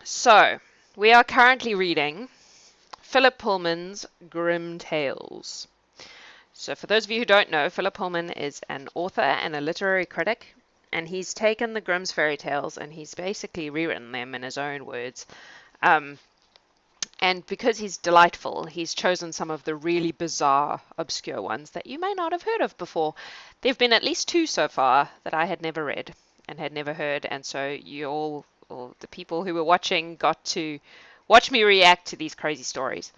So, we are currently reading Philip Pullman's Grimm Tales. So, for those of you who don't know, Philip Pullman is an author and a literary critic, and he's taken the Grimm's fairy tales and he's basically rewritten them in his own words. Um, and because he's delightful, he's chosen some of the really bizarre, obscure ones that you may not have heard of before. There have been at least two so far that I had never read and had never heard, and so you all, or the people who were watching, got to watch me react to these crazy stories.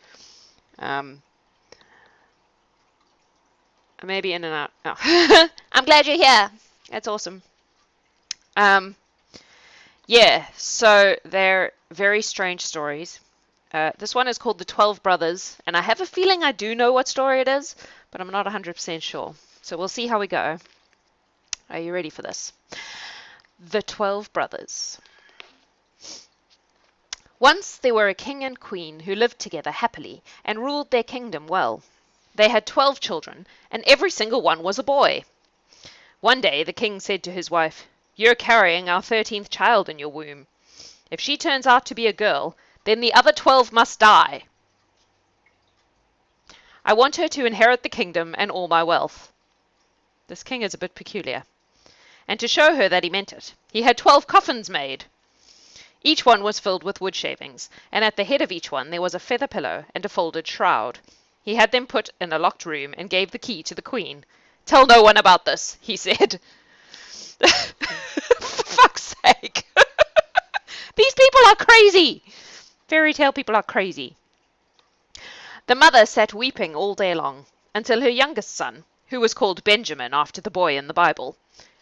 Maybe in and out. Oh. I'm glad you're here. That's awesome. Yeah, so they're very strange stories. This one is called The 12 Brothers, and I have a feeling I do know what story it is, but I'm not 100% sure. So we'll see how we go. Are you ready for this? The 12 Brothers. Once there were a king and queen who lived together happily and ruled their kingdom well. They had 12 children, and every single one was a boy. One day the king said to his wife, "You're carrying our 13th child in your womb. If she turns out to be a girl, then the other 12 must die. I want her to inherit the kingdom and all my wealth." This king is a bit peculiar. And to show her that he meant it, he had 12 coffins made. Each one was filled with wood shavings, and at the head of each one there was a feather pillow and a folded shroud. He had them put in a locked room and gave the key to the queen. "Tell no one about this," he said. For fuck's sake. These people are crazy. Fairy tale people are crazy. The mother sat weeping all day long, until her youngest son, who was called Benjamin after the boy in the Bible,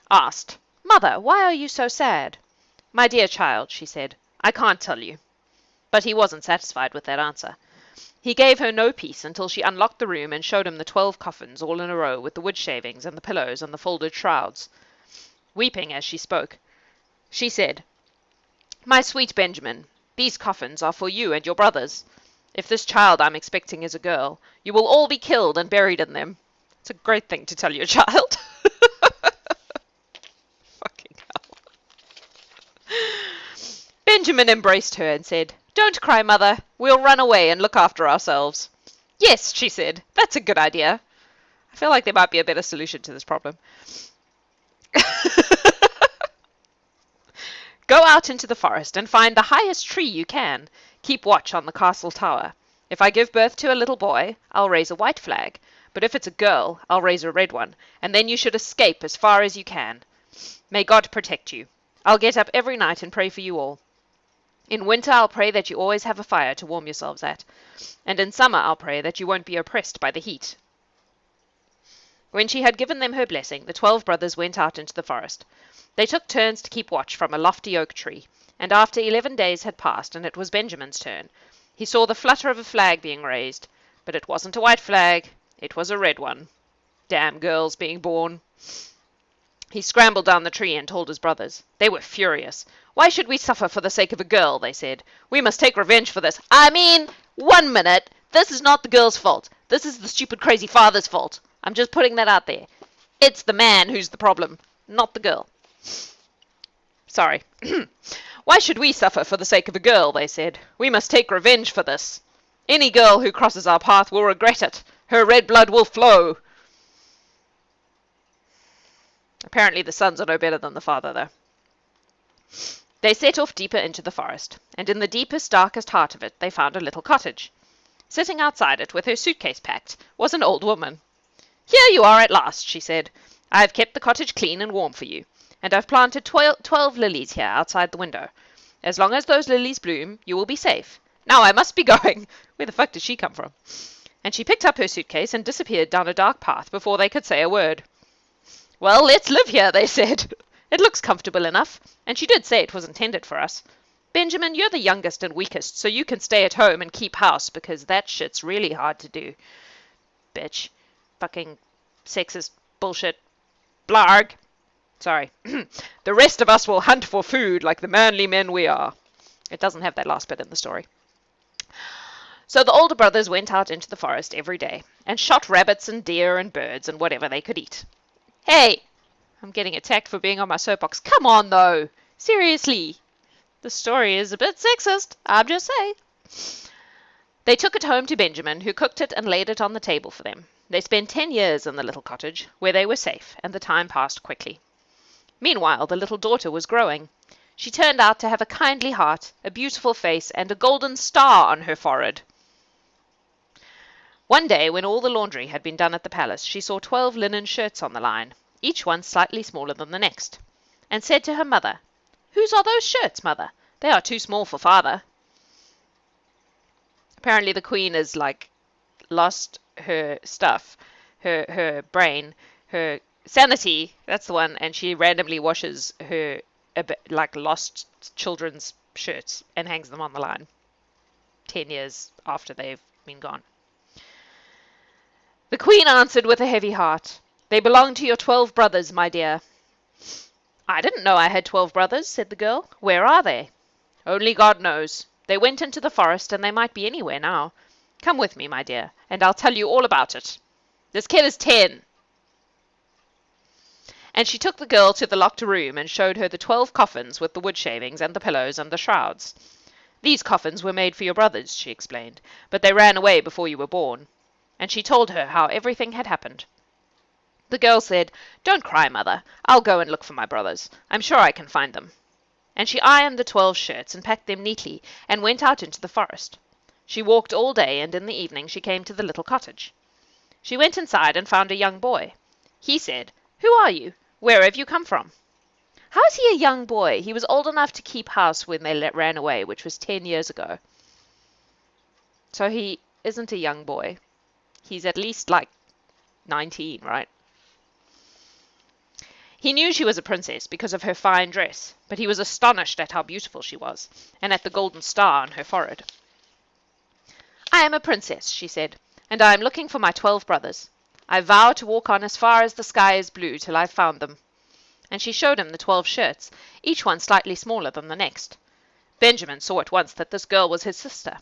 asked, "Mother, why are you so sad?" "My dear child," she said, "I can't tell you." But he wasn't satisfied with that answer. He gave her no peace until she unlocked the room and showed him the 12 coffins all in a row with the wood shavings and the pillows and the folded shrouds. Weeping as she spoke, she said, "My sweet Benjamin, these coffins are for you and your brothers. If this child I'm expecting is a girl, you will all be killed and buried in them." It's a great thing to tell your child. Fucking hell. Benjamin embraced her and said, "Don't cry, mother. We'll run away and look after ourselves." "Yes," she said, "that's a good idea." I feel like there might be a better solution to this problem. "Go out into the forest and find the highest tree you can. Keep watch on the castle tower. If I give birth to a little boy, I'll raise a white flag, but if it's a girl, I'll raise a red one, and then you should escape as far as you can. May God protect you. I'll get up every night and pray for you all. In winter I'll pray that you always have a fire to warm yourselves at, and in summer I'll pray that you won't be oppressed by the heat." When she had given them her blessing, the 12 brothers went out into the forest. They took turns to keep watch from a lofty oak tree, and after 11 days had passed and it was Benjamin's turn, he saw the flutter of a flag being raised, but it wasn't a white flag, it was a red one. Damn girls being born. He scrambled down the tree and told his brothers. They were furious. "Why should we suffer for the sake of a girl?" they said. "We must take revenge for this." "I mean, 1 minute. This is not the girl's fault. This is the stupid crazy father's fault. I'm just putting that out there. It's the man who's the problem, not the girl." Sorry. "Why should we suffer for the sake of a girl?" they said. "We must take revenge for this. Any girl who crosses our path will regret it. Her red blood will flow." Apparently the sons are no better than the father, though. They set off deeper into the forest, and in the deepest, darkest heart of it they found a little cottage. Sitting outside it, with her suitcase packed, was an old woman. "Here you are at last," she said. "I have kept the cottage clean and warm for you, and I've planted 12 lilies here outside the window. As long as those lilies bloom, you will be safe. Now I must be going." Where the fuck did she come from? And she picked up her suitcase and disappeared down a dark path before they could say a word. "Well, let's live here," they said. "It looks comfortable enough, and she did say it was intended for us. Benjamin, you're the youngest and weakest, so you can stay at home and keep house, because that shit's really hard to do. Bitch. Fucking sexist bullshit. Blarg. Sorry. The rest of us will hunt for food like the manly men we are." It doesn't have that last bit in the story. So the older brothers went out into the forest every day and shot rabbits and deer and birds and whatever they could eat. Hey! I'm getting attacked for being on my soapbox. Come on, though! Seriously! The story is a bit sexist, I'm just saying. They took it home to Benjamin, who cooked it and laid it on the table for them. They spent 10 years in the little cottage, where they were safe, and the time passed quickly. Meanwhile, the little daughter was growing. She turned out to have a kindly heart, a beautiful face, and a golden star on her forehead. One day, when all the laundry had been done at the palace, she saw 12 linen shirts on the line, each one slightly smaller than the next, and said to her mother, "Whose are those shirts, mother? They are too small for father." Apparently the queen has lost her stuff, her brain, her sanity, that's the one, and she randomly washes her lost children's shirts and hangs them on the line 10 years after they've been gone. The queen answered with a heavy heart, "They belong to your 12 brothers, my dear." "I didn't know I had 12 brothers," said the girl. "Where are they?" "Only God knows. They went into the forest, and they might be anywhere now. Come with me, my dear, and I'll tell you all about it. This kid is 10." And she took the girl to the locked room and showed her the 12 coffins with the wood shavings and the pillows and the shrouds. "These coffins were made for your brothers," she explained, "but they ran away before you were born." And she told her how everything had happened. The girl said, "Don't cry, mother. I'll go and look for my brothers. I'm sure I can find them." And she ironed the 12 shirts and packed them neatly and went out into the forest. She walked all day, and in the evening she came to the little cottage. She went inside and found a young boy. He said, "Who are you? Where have you come from?" "How is he a young boy? He was old enough to keep house when they ran away, which was 10 years ago." So he isn't a young boy. He's at least 19, right? He knew she was a princess because of her fine dress, but he was astonished at how beautiful she was, and at the golden star on her forehead. "I am a princess," she said, "and I am looking for my 12 brothers. I vow to walk on as far as the sky is blue till I've found them." And she showed him the 12 shirts, each one slightly smaller than the next. Benjamin saw at once that this girl was his sister,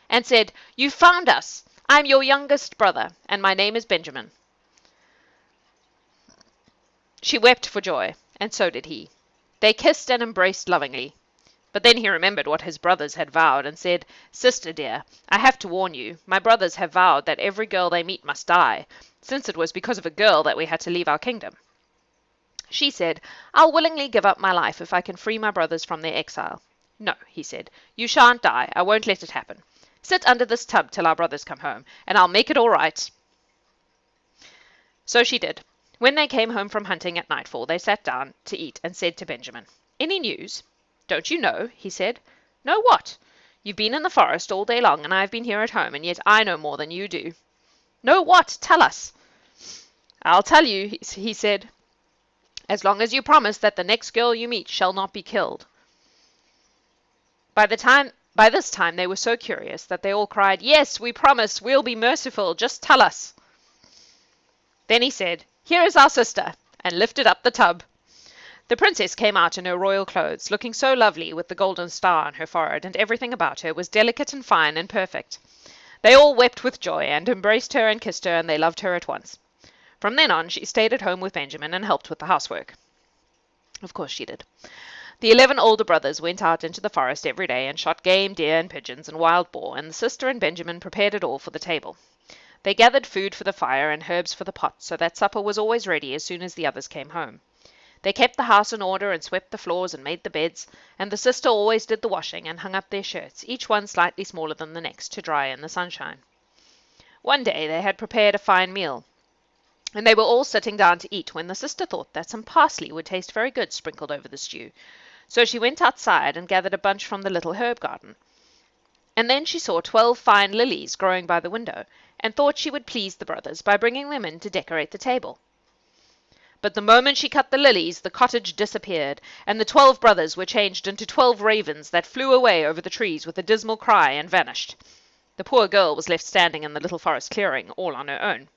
and said, "You've found us. I'm your youngest brother, and my name is Benjamin." She wept for joy, and so did he. They kissed and embraced lovingly. But then he remembered what his brothers had vowed, and said, "Sister dear, I have to warn you. My brothers have vowed that every girl they meet must die, since it was because of a girl that we had to leave our kingdom." She said, "I'll willingly give up my life if I can free my brothers from their exile." "No," he said, "you shan't die. I won't let it happen. Sit under this tub till our brothers come home, and I'll make it all right." So she did. When they came home from hunting at nightfall, they sat down to eat and said to Benjamin, "Any news?" "Don't you know?" he said. "Know what? You've been in the forest all day long, and I've been here at home, and yet I know more than you do." "Know what? Tell us." "I'll tell you," he said, "as long as you promise that the next girl you meet shall not be killed." By this time they were so curious that they all cried, "Yes, we promise. We'll be merciful. Just tell us." Then he said, "Here is our sister," and lifted up the tub. The princess came out in her royal clothes, looking so lovely with the golden star on her forehead, and everything about her was delicate and fine and perfect. They all wept with joy, and embraced her and kissed her, and they loved her at once. From then on she stayed at home with Benjamin and helped with the housework. Of course she did. The 11 older brothers went out into the forest every day and shot game, deer, and pigeons, and wild boar, and the sister and Benjamin prepared it all for the table. They gathered food for the fire and herbs for the pot, so that supper was always ready as soon as the others came home. They kept the house in order and swept the floors and made the beds, and the sister always did the washing and hung up their shirts, each one slightly smaller than the next, to dry in the sunshine. One day they had prepared a fine meal, and they were all sitting down to eat when the sister thought that some parsley would taste very good sprinkled over the stew. So she went outside and gathered a bunch from the little herb garden. And then she saw 12 fine lilies growing by the window, and thought she would please the brothers by bringing them in to decorate the table. But the moment she cut the lilies, the cottage disappeared, and the 12 brothers were changed into 12 ravens that flew away over the trees with a dismal cry and vanished. The poor girl was left standing in the little forest clearing, all on her own.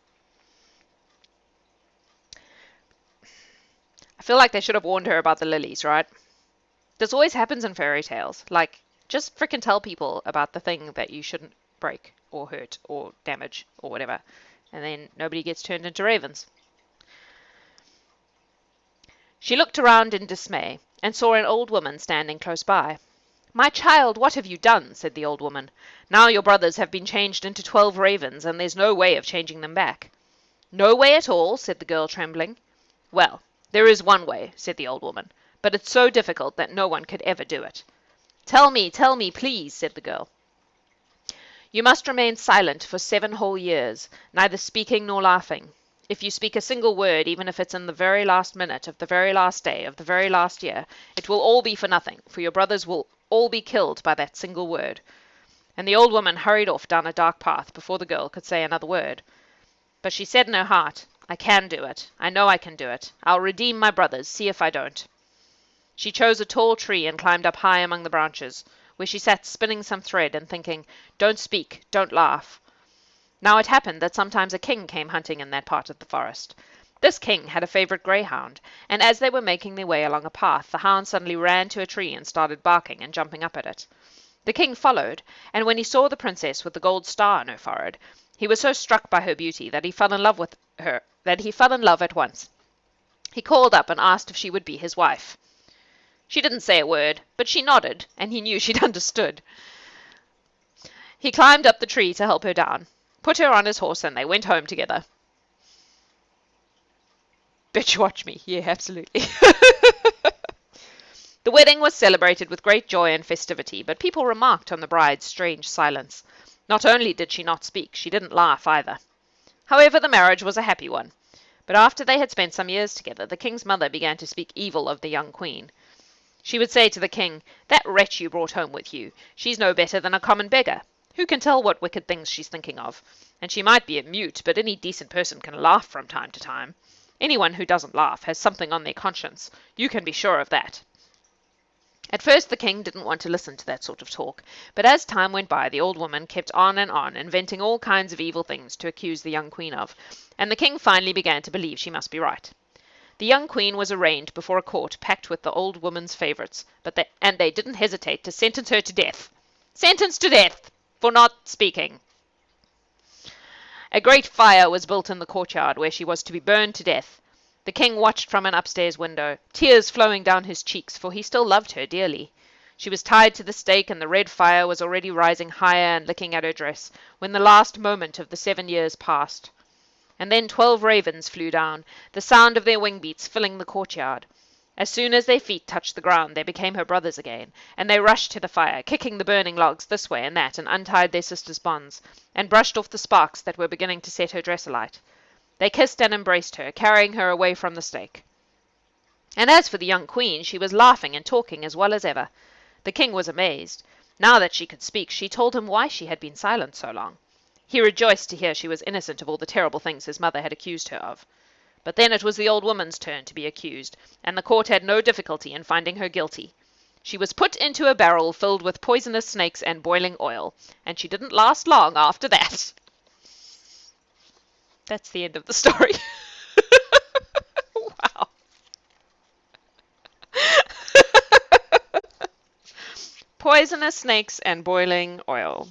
I feel like they should have warned her about the lilies, right? This always happens in fairy tales. Just frickin' tell people about the thing that you shouldn't break or hurt or damage or whatever, and then nobody gets turned into ravens. She looked around in dismay, and saw an old woman standing close by. "My child, what have you done?" said the old woman. "Now your brothers have been changed into 12 ravens, and there's no way of changing them back." "No way at all?" said the girl, trembling. "Well, there is one way," said the old woman, "but it's so difficult that no one could ever do it." Tell me, please," said the girl. "You must remain silent for 7 whole years, neither speaking nor laughing. If you speak a single word, even if it's in the very last minute of the very last day of the very last year, it will all be for nothing, for your brothers will all be killed by that single word." And the old woman hurried off down a dark path before the girl could say another word. But she said in her heart, "I can do it. I know I can do it. I'll redeem my brothers. See if I don't." She chose a tall tree and climbed up high among the branches, where she sat spinning some thread and thinking, "Don't speak, don't laugh." Now it happened that sometimes a king came hunting in that part of the forest. This king had a favorite greyhound, and as they were making their way along a path, the hound suddenly ran to a tree and started barking and jumping up at it. The king followed, and when he saw the princess with the gold star on her forehead, he was so struck by her beauty that he fell in love with her, that he fell in love at once. He called up and asked if she would be his wife. She didn't say a word, but she nodded, and he knew she'd understood. He climbed up the tree to help her down, put her on his horse, and they went home together. Bet you watch me. Yeah, absolutely. The wedding was celebrated with great joy and festivity, but people remarked on the bride's strange silence. Not only did she not speak, she didn't laugh either. However, the marriage was a happy one. But after they had spent some years together, the king's mother began to speak evil of the young queen. She would say to the king, "That wretch you brought home with you, she's no better than a common beggar. Who can tell what wicked things she's thinking of? And she might be a mute, but any decent person can laugh from time to time. Anyone who doesn't laugh has something on their conscience. You can be sure of that." At first the king didn't want to listen to that sort of talk, but as time went by the old woman kept on and on, inventing all kinds of evil things to accuse the young queen of, and the king finally began to believe she must be right. The young queen was arraigned before a court packed with the old woman's favourites, and they didn't hesitate to sentence her to death. Sentenced to death for not speaking. A great fire was built in the courtyard where she was to be burned to death. The king watched from an upstairs window, tears flowing down his cheeks, for he still loved her dearly. She was tied to the stake, and the red fire was already rising higher and licking at her dress, when the last moment of the 7 years passed. And then 12 ravens flew down, the sound of their wing beats filling the courtyard. As soon as their feet touched the ground, they became her brothers again, and they rushed to the fire, kicking the burning logs this way and that, and untied their sister's bonds, and brushed off the sparks that were beginning to set her dress alight. They kissed and embraced her, carrying her away from the stake. And as for the young queen, she was laughing and talking as well as ever. The king was amazed. Now that she could speak, she told him why she had been silent so long. He rejoiced to hear she was innocent of all the terrible things his mother had accused her of. But then it was the old woman's turn to be accused, and the court had no difficulty in finding her guilty. She was put into a barrel filled with poisonous snakes and boiling oil, and she didn't last long after that. That's the end of the story. Wow. Poisonous snakes and boiling oil.